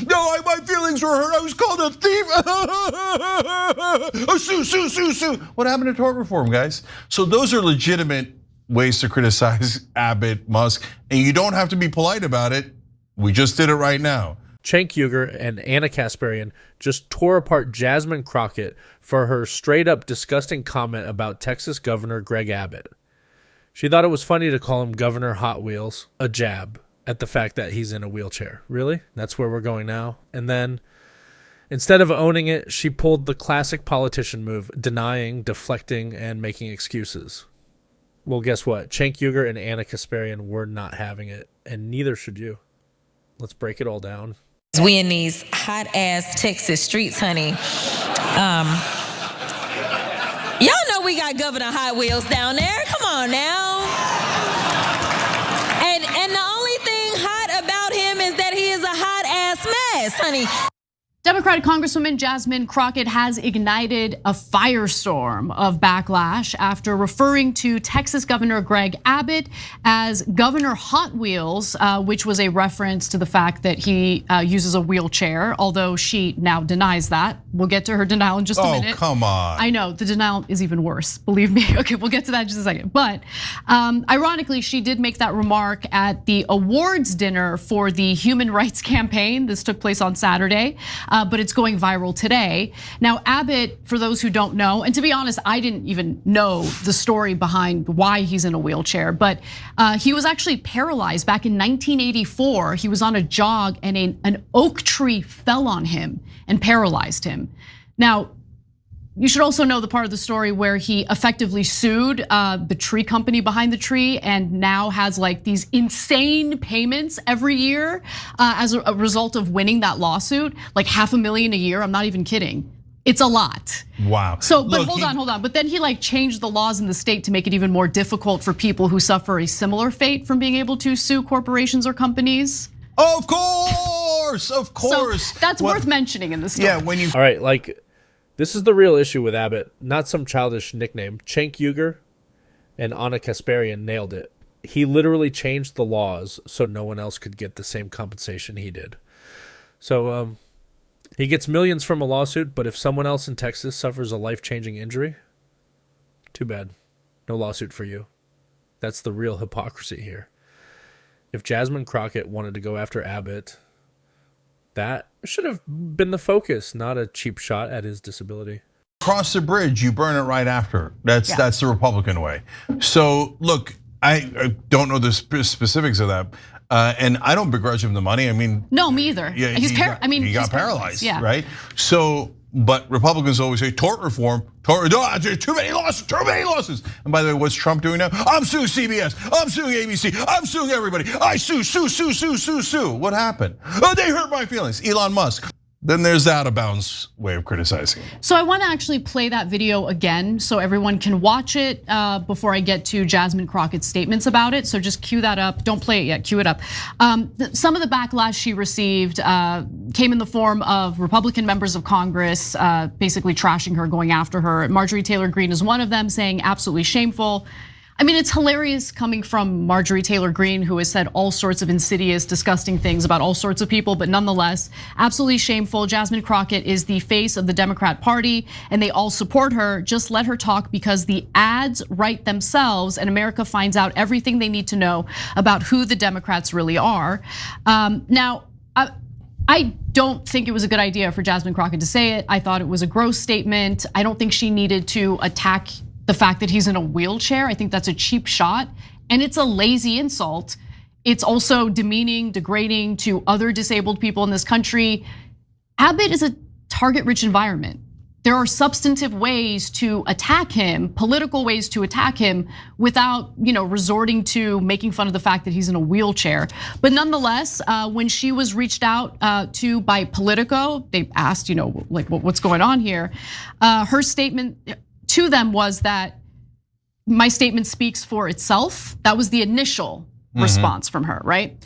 No, my feelings were hurt. I was called a thief. Oh, sue. What happened to tort reform, guys? So those are legitimate ways to criticize Abbott, Musk, and you don't have to be polite about it. We just did it right now. Cenk Uygur and Ana Kasparian just tore apart Jasmine Crockett for her straight-up disgusting comment about Texas Governor Greg Abbott. She thought it was funny to call him Governor Hot Wheels, a jab at the fact that he's in a wheelchair. Really? That's where we're going now? And then, instead of owning it, she pulled the classic politician move, denying, deflecting, and making excuses. Well, guess what? Cenk Uygur and Ana Kasparian were not having it, and neither should you. Let's break it all down. We in these hot-ass Texas streets, honey. Y'all know we got Governor Hot Wheels down there. Come on now. And the only thing hot about him is that he is a hot-ass mess, honey. Democratic Congresswoman Jasmine Crockett has ignited a firestorm of backlash after referring to Texas Governor Greg Abbott as Governor Hot Wheels, which was a reference to the fact that he uses a wheelchair, although she now denies that. We'll get to her denial in just a minute. Oh, come on. I know, the denial is even worse, believe me. Okay, we'll get to that in just a second. But ironically, she did make that remark at the awards dinner for the Human Rights Campaign. This took place on Saturday. But it's going viral today. Now, Abbott, for those who don't know, and to be honest, I didn't even know the story behind why he's in a wheelchair, but he was actually paralyzed back in 1984. He was on a jog and an oak tree fell on him and paralyzed him. Now, you should also know the part of the story where he effectively sued the tree company behind the tree and now has like these insane payments every year as a result of winning that lawsuit, like $500,000 a year. I'm not even kidding. It's a lot. Wow. So, but hold on. But then he like changed the laws in the state to make it even more difficult for people who suffer a similar fate from being able to sue corporations or companies. Of course. So that's worth mentioning in the story. Yeah, when you. All right, like, this is the real issue with Abbott, not some childish nickname. Cenk Uygur and Ana Kasparian nailed it. He literally changed the laws so no one else could get the same compensation he did. So he gets millions from a lawsuit, but if someone else in Texas suffers a life-changing injury, too bad. No lawsuit for you. That's the real hypocrisy here. If Jasmine Crockett wanted to go after Abbott, that should have been the focus, not a cheap shot at his disability. Cross the bridge, you burn it right after. That's the Republican way. So look, I don't know the specifics of that, and I don't begrudge him the money. I mean, no, me either. Yeah, he got paralyzed, yeah. Right? So, but Republicans always say tort reform. Too many losses. And by the way, what's Trump doing now? I'm suing CBS. I'm suing ABC. I'm suing everybody. I sue. What happened? Oh, they hurt my feelings. Elon Musk. Then there's the out of bounds way of criticizing. So I want to actually play that video again so everyone can watch it before I get to Jasmine Crockett's statements about it. So just cue that up. Don't play it yet, cue it up. Some of the backlash she received came in the form of Republican members of Congress basically trashing her, going after her. Marjorie Taylor Greene is one of them, saying absolutely shameful. I mean, it's hilarious coming from Marjorie Taylor Greene, who has said all sorts of insidious, disgusting things about all sorts of people, but nonetheless, absolutely shameful. Jasmine Crockett is the face of the Democrat Party, and they all support her. Just let her talk because the ads write themselves, and America finds out everything they need to know about who the Democrats really are. Now, I don't think it was a good idea for Jasmine Crockett to say it. I thought it was a gross statement. I don't think she needed to attack the fact that he's in a wheelchair. I think that's a cheap shot, and it's a lazy insult. It's also demeaning, degrading to other disabled people in this country. Abbott is a target-rich environment. There are substantive ways to attack him, political ways to attack him without resorting to making fun of the fact that he's in a wheelchair. But nonetheless, when she was reached out to by Politico, they asked, like what's going on here? Her statement to them was that my statement speaks for itself. That was the initial response from her, right?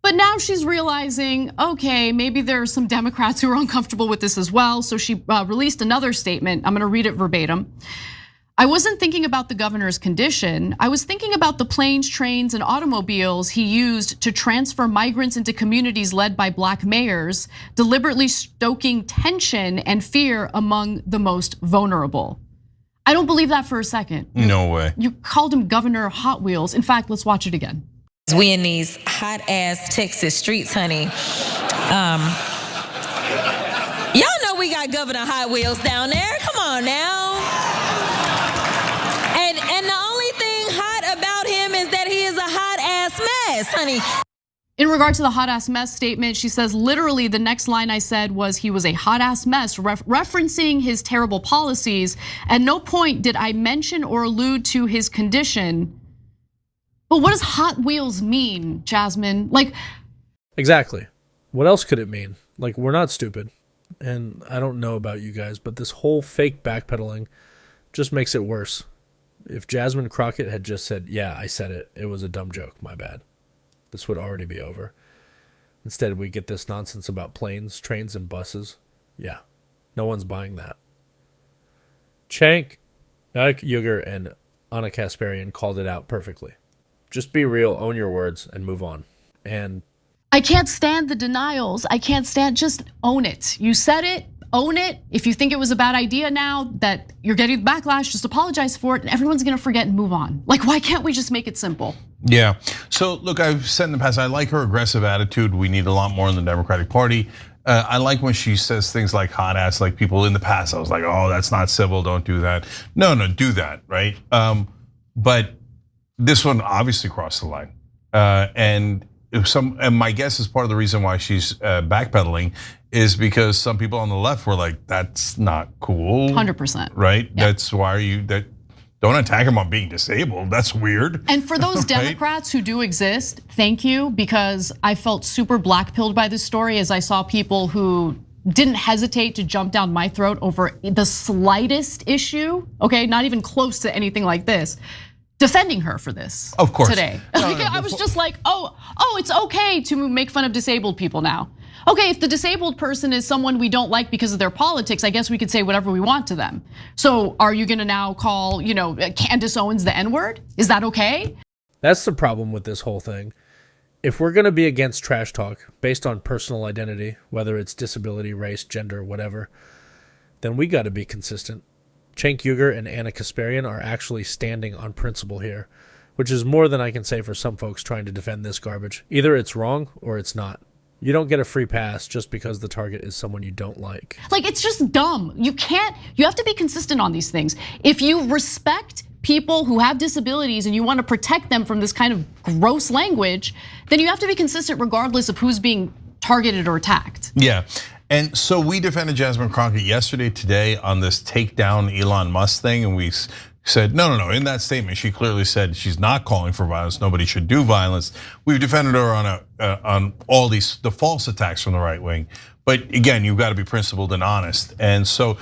But now she's realizing, okay, maybe there are some Democrats who are uncomfortable with this as well. So she released another statement. I'm gonna read it verbatim. I wasn't thinking about the governor's condition. I was thinking about the planes, trains, and automobiles he used to transfer migrants into communities led by black mayors, deliberately stoking tension and fear among the most vulnerable. I don't believe that for a second. No way. You called him Governor Hot Wheels. In fact, let's watch it again. We in these hot ass Texas streets, honey. Y'all know we got Governor Hot Wheels down there. Come on now. And the only thing hot about him is that he is a hot ass mess, honey. In regard to the hot ass mess statement, she says literally the next line I said was he was a hot ass mess, referencing his terrible policies. At no point did I mention or allude to his condition. But what does Hot Wheels mean, Jasmine? Like, exactly. What else could it mean? Like, we're not stupid. And I don't know about you guys, but this whole fake backpedaling just makes it worse. If Jasmine Crockett had just said, yeah, I said it, it was a dumb joke, my bad, this would already be over. Instead, we get this nonsense about planes, trains, and buses. Yeah, no one's buying that. Cenk Uygur and Ana Kasparian called it out perfectly. Just be real, own your words, and move on. And I can't stand the denials. I can't stand, just own it. You said it, own it. If you think it was a bad idea now that you're getting backlash, just apologize for it and everyone's gonna forget and move on. Like, why can't we just make it simple? Yeah, so look, I've said in the past, I like her aggressive attitude. We need a lot more in the Democratic Party. I like when she says things like hot ass, like people in the past, I was like, oh, that's not civil, don't do that. No, do that, right? But this one obviously crossed the line. And my guess is part of the reason why she's backpedaling is because some people on the left were like, that's not cool. 100%. Right? Yep. That's why don't attack him on being disabled. That's weird. And for those right? Democrats who do exist, thank you, because I felt super black-pilled by this story as I saw people who didn't hesitate to jump down my throat over the slightest issue, okay, not even close to anything like this, defending her for this. Of course. Today. I was just like, oh, it's okay to make fun of disabled people now. Okay, if the disabled person is someone we don't like because of their politics, I guess we could say whatever we want to them. So are you gonna now call, Candace Owens the N-word? Is that okay? that's the problem with this whole thing. If we're gonna be against trash talk based on personal identity, whether it's disability, race, gender, whatever, then we gotta be consistent. Cenk Uygur and Ana Kasparian are actually standing on principle here, which is more than I can say for some folks trying to defend this garbage. Either it's wrong or it's not. You don't get a free pass just because the target is someone you don't like. Like, it's just dumb. You have to be consistent on these things. If you respect people who have disabilities and you want to protect them from this kind of gross language, then you have to be consistent regardless of who's being targeted or attacked. Yeah. And so we defended Jasmine Crockett yesterday, today on this takedown Elon Musk thing, and we said, no. In that statement, she clearly said she's not calling for violence. Nobody should do violence. We've defended her on all the false attacks from the right wing. But again, you've got to be principled and honest. And so,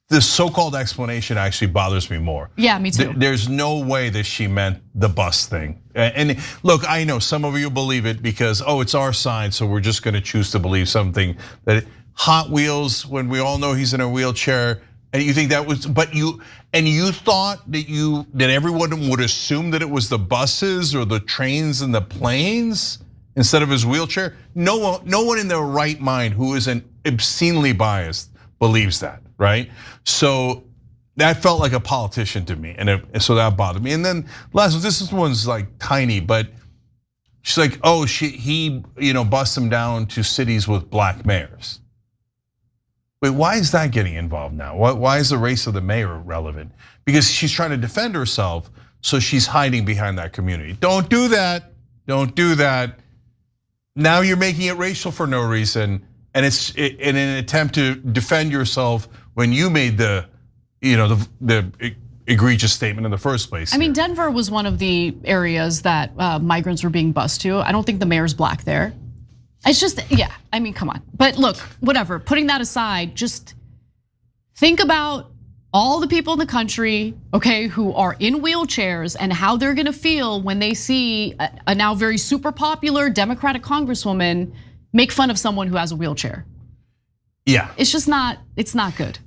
the so-called explanation actually bothers me more. Yeah, me too. There's no way that she meant the bus thing. And look, I know some of you believe it because, it's our side, so we're just gonna choose to believe something. That Hot Wheels, when we all know he's in a wheelchair, and you think that was, you thought that everyone would assume that it was the buses or the trains and the planes instead of his wheelchair? No one in their right mind who isn't obscenely biased believes that, right? So that felt like a politician to me, and so that bothered me. And then last, this one's like tiny, but she's like, he busts him down to cities with black mayors. Wait, why is that getting involved now? Why is the race of the mayor relevant? Because she's trying to defend herself, so she's hiding behind that community. Don't do that. Don't do that. Now you're making it racial for no reason, and it's in an attempt to defend yourself when you made the egregious statement in the first place. I mean, Denver was one of the areas that migrants were being bused to. I don't think the mayor's black there. It's just, yeah, I mean, come on. But look, whatever, putting that aside, just think about all the people in the country, okay, who are in wheelchairs and how they're gonna feel when they see a now very super popular Democratic Congresswoman make fun of someone who has a wheelchair. Yeah. It's just not, it's not good.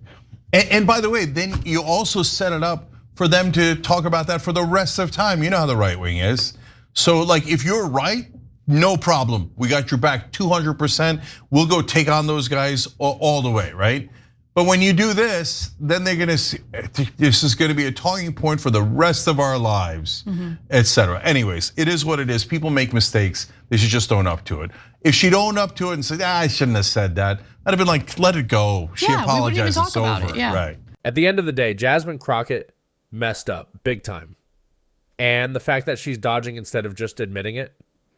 And by the way, then you also set it up for them to talk about that for the rest of time. You know how the right wing is. So like if you're right, no problem. We got your back 200%. We'll go take on those guys all the way, right? But when you do this, then they're gonna see, this is gonna be a talking point for the rest of our lives, etc. Anyways, it is what it is. People make mistakes. They should just own up to it. If she'd own up to it and said, I shouldn't have said that, I'd have been like, let it go. She apologized, it's over, right? At the end of the day, Jasmine Crockett messed up big time. And the fact that she's dodging instead of just admitting it,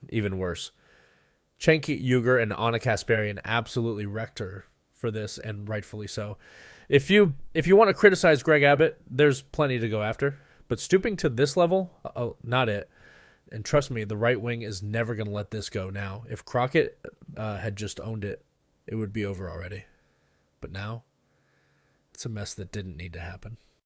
even worse. Cenk Uygur and Ana Kasparian absolutely wrecked her for this, and rightfully so. If you want to criticize Greg Abbott, there's plenty to go after. But stooping to this level, not it. And trust me, the right wing is never going to let this go now. If Crockett had just owned it, it would be over already. But now, it's a mess that didn't need to happen.